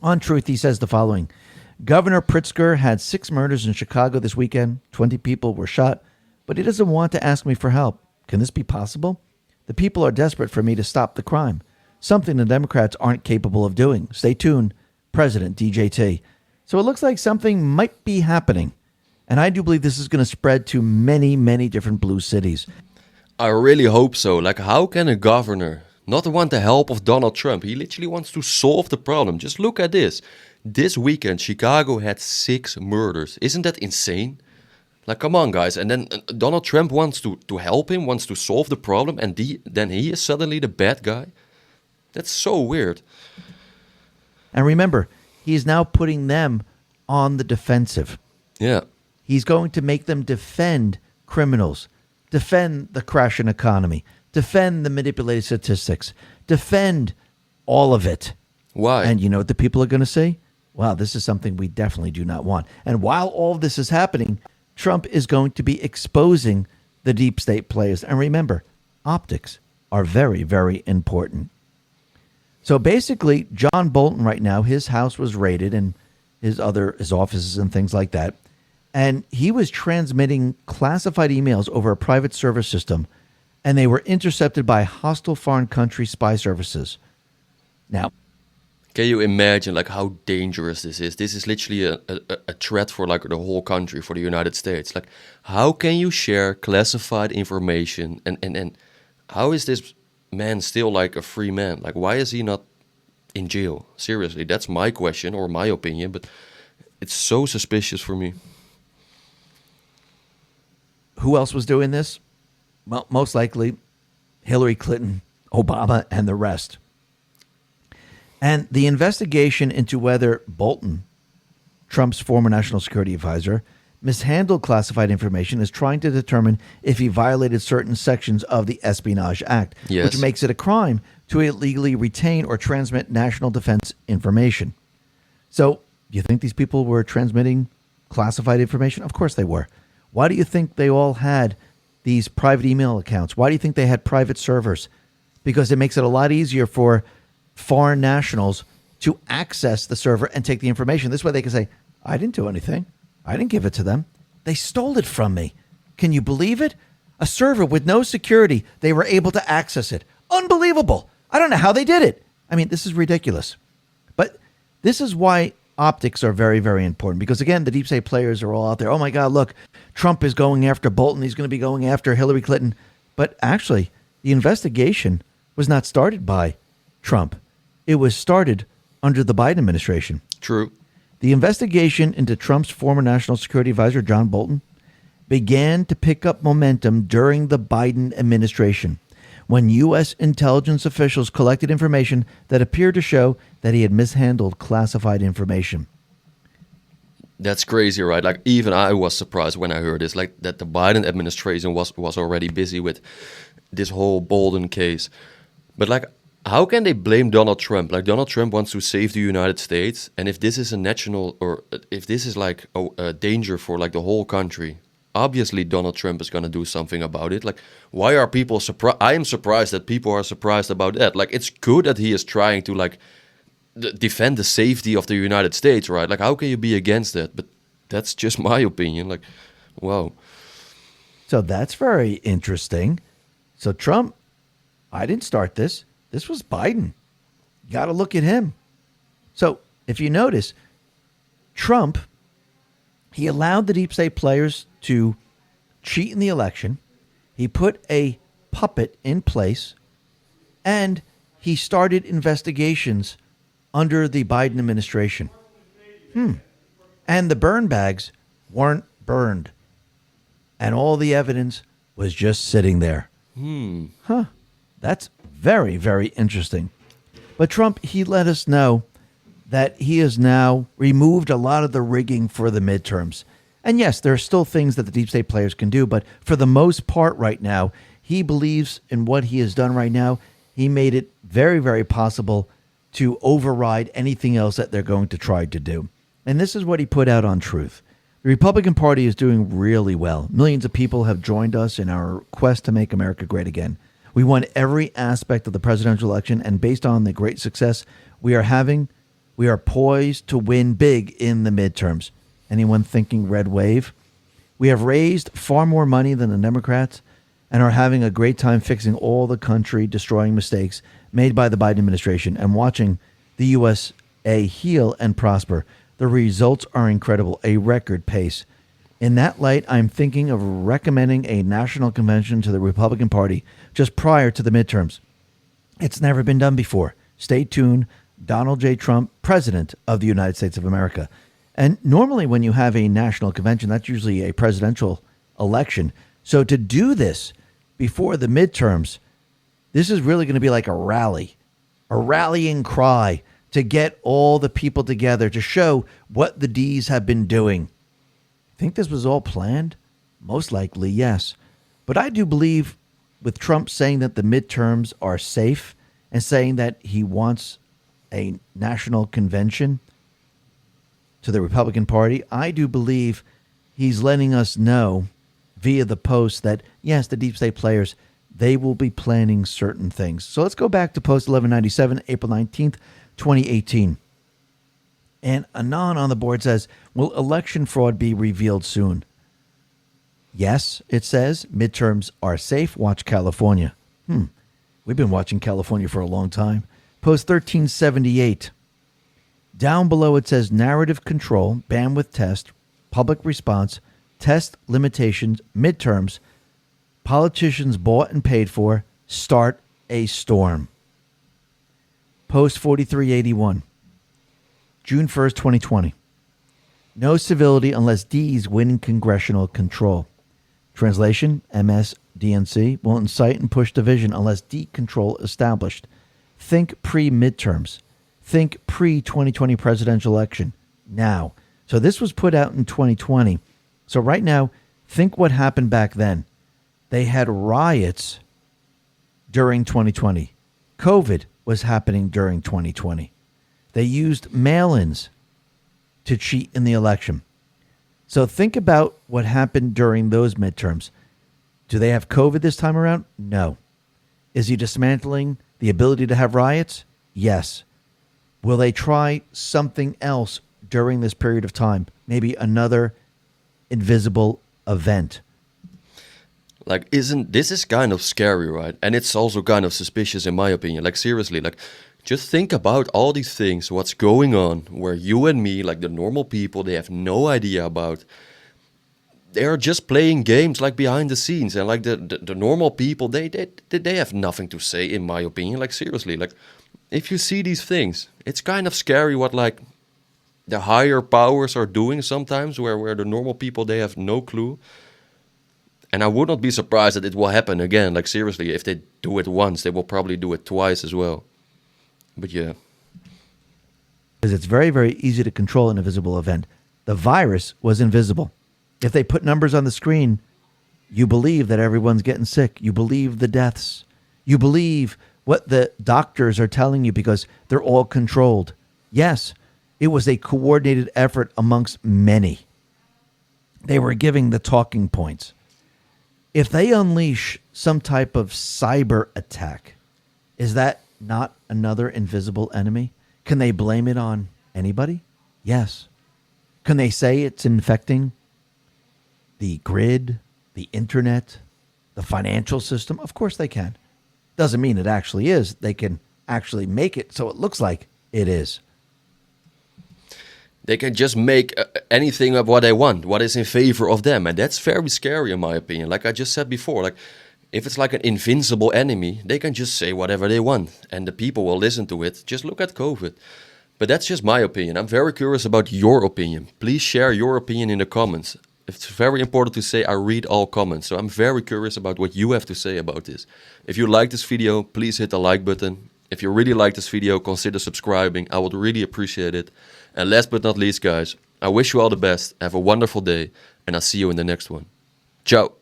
On Truth, he says the following. Governor Pritzker had 6 murders in Chicago this weekend. 20 people were shot, but he doesn't want to ask me for help. Can this be possible? The people are desperate for me to stop the crime, something the Democrats aren't capable of doing. Stay tuned, President DJT. So it looks like something might be happening. And I do believe this is going to spread to many, many different blue cities. I really hope so. Like, how can a governor not want the help of Donald Trump? He literally wants to solve the problem. Just look at this. This weekend, Chicago had 6 murders. Isn't that insane? Like, come on, guys. And then Donald Trump wants to help him, wants to solve the problem, and then he is suddenly the bad guy? That's so weird. And remember, he's now putting them on the defensive. Yeah. He's going to make them defend criminals, defend the crashing economy, defend the manipulated statistics, defend all of it. Why? And you know what the people are going to say? Wow, this is something we definitely do not want. And while all of this is happening, Trump is going to be exposing the deep state players. And remember, optics are very, very important. So basically, John Bolton right now, his house was raided and his offices and things like that. And he was transmitting classified emails over a private server system, and they were intercepted by hostile foreign country spy services. Now, can you imagine like how dangerous this is? This is literally a threat for like the whole country, for the United States. Like, how can you share classified information? And how is this man still like a free man? Like, why is he not in jail? Seriously, that's my question or my opinion, but it's so suspicious for me. Who else was doing this? Well, most likely Hillary Clinton, Obama, and the rest. And the investigation into whether Bolton, Trump's former national security advisor, mishandled classified information is trying to determine if he violated certain sections of the Espionage Act, Yes. which makes it a crime to illegally retain or transmit national defense information. So, do you think these people were transmitting classified information? Of course they were. Why do you think they all had these private email accounts? Why do you think they had private servers? Because it makes it a lot easier for foreign nationals to access the server and take the information. This way they can say, I didn't do anything. I didn't give it to them. They stole it from me. Can you believe it? A server with no security, they were able to access it. Unbelievable. I don't know how they did it. I mean, this is ridiculous. But this is why optics are very, very important. Because again, the deep state players are all out there. Oh my God, look, Trump is going after Bolton. He's going to be going after Hillary Clinton. But actually, the investigation was not started by Trump. It was started under the Biden administration. True. The investigation into Trump's former national security advisor, John Bolton, began to pick up momentum during the Biden administration, when U.S. intelligence officials collected information that appeared to show that he had mishandled classified information. That's crazy, right? Like, even I was surprised when I heard this, like that the Biden administration was already busy with this whole Bolton case. But like, how can they blame Donald Trump? Like, Donald Trump wants to save the United States, and if this is a national, or if this is like a danger for like the whole country, obviously Donald Trump is going to do something about it. Like, why are people surprised? I am surprised that people are surprised about that. Like, it's good that he is trying to like defend the safety of the United States, right? Like, how can you be against that? But that's just my opinion. Like, wow. So that's very interesting. So Trump, I didn't start this. This was Biden. You got to look at him. So if you notice, Trump, he allowed the deep state players to cheat in the election. He put a puppet in place, and he started investigations under the Biden administration. And the burn bags weren't burned. And all the evidence was just sitting there. That's very, very interesting. But Trump, he let us know that he has now removed a lot of the rigging for the midterms. And yes, there are still things that the deep state players can do, but for the most part right now, he believes in what he has done right now. He made it very, very possible to override anything else that they're going to try to do. And this is what he put out on Truth. The Republican Party is doing really well. Millions of people have joined us in our quest to make America great again. We won every aspect of the presidential election, and based on the great success we are having, We are poised to win big in the midterms. Anyone thinking red wave? We have raised far more money than the Democrats and are having a great time fixing all the country destroying mistakes made by the Biden administration and watching the USA heal and prosper. The results are incredible, a record pace. In that light, I'm thinking of recommending a national convention to the Republican Party just prior to the midterms. It's never been done before. Stay tuned. Donald J. Trump, President of the United States of America. And normally when you have a national convention, that's usually a presidential election. So to do this before the midterms, this is really going to be like a rallying cry to get all the people together to show what the D's have been doing. Think this was all planned? Most likely, yes. But I do believe with Trump saying that the midterms are safe and saying that he wants a national convention to the Republican Party, I do believe he's letting us know via the Post that, yes, the deep state players, they will be planning certain things. So let's go back to Post 1197, April 19th, 2018. And Anon on the board says, will election fraud be revealed soon? Yes, it says, midterms are safe. Watch California. We've been watching California for a long time. Post 1378. Down below it says narrative control, bandwidth test, public response, test limitations, midterms, politicians bought and paid for, start a storm. Post 4381. June 1st, 2020. No civility unless D's win congressional control. Translation, MSDNC will incite and push division unless D control established. Think pre-midterms. Think pre-2020 presidential election. Now. So this was put out in 2020. So right now, think what happened back then. They had riots during 2020. COVID was happening during 2020. They used mail-ins to cheat in the election. So think about what happened during those midterms. Do they have COVID this time around? No. Is he dismantling the ability to have riots? Yes. Will they try something else during this period of time? Maybe another invisible event. Like, isn't this is kind of scary, right? And it's also kind of suspicious in my opinion. Like, seriously, like, just think about all these things, what's going on, where you and me, like the normal people, they have no idea about. They are just playing games like behind the scenes, and like the normal people, they have nothing to say, in my opinion. Like, seriously, like, if you see these things, it's kind of scary what like the higher powers are doing sometimes, where the normal people, they have no clue. And I would not be surprised that it will happen again. Like, seriously, if they do it once, they will probably do it twice as well. But yeah. Because it's very, very easy to control an invisible event. The virus was invisible. If they put numbers on the screen, you believe that everyone's getting sick. You believe the deaths. You believe what the doctors are telling you because they're all controlled. Yes, it was a coordinated effort amongst many. They were giving the talking points. If they unleash some type of cyber attack, is that not another invisible enemy? Can they blame it on anybody? Yes. Can they say it's infecting the grid, the internet, the financial system? Of course they can. Doesn't mean it actually is. They can actually make it so it looks like it is. They can just make anything of what they want, what is in favor of them. And that's very scary in my opinion. Like I just said before, like if it's like an invincible enemy, they can just say whatever they want and the people will listen to it. Just look at COVID. But that's just my opinion. I'm very curious about your opinion. Please share your opinion in the comments. It's very important to say I read all comments. So I'm very curious about what you have to say about this. If you like this video, please hit the like button. If you really like this video, consider subscribing. I would really appreciate it. And last but not least, guys, I wish you all the best. Have a wonderful day. And I'll see you in the next one. Ciao.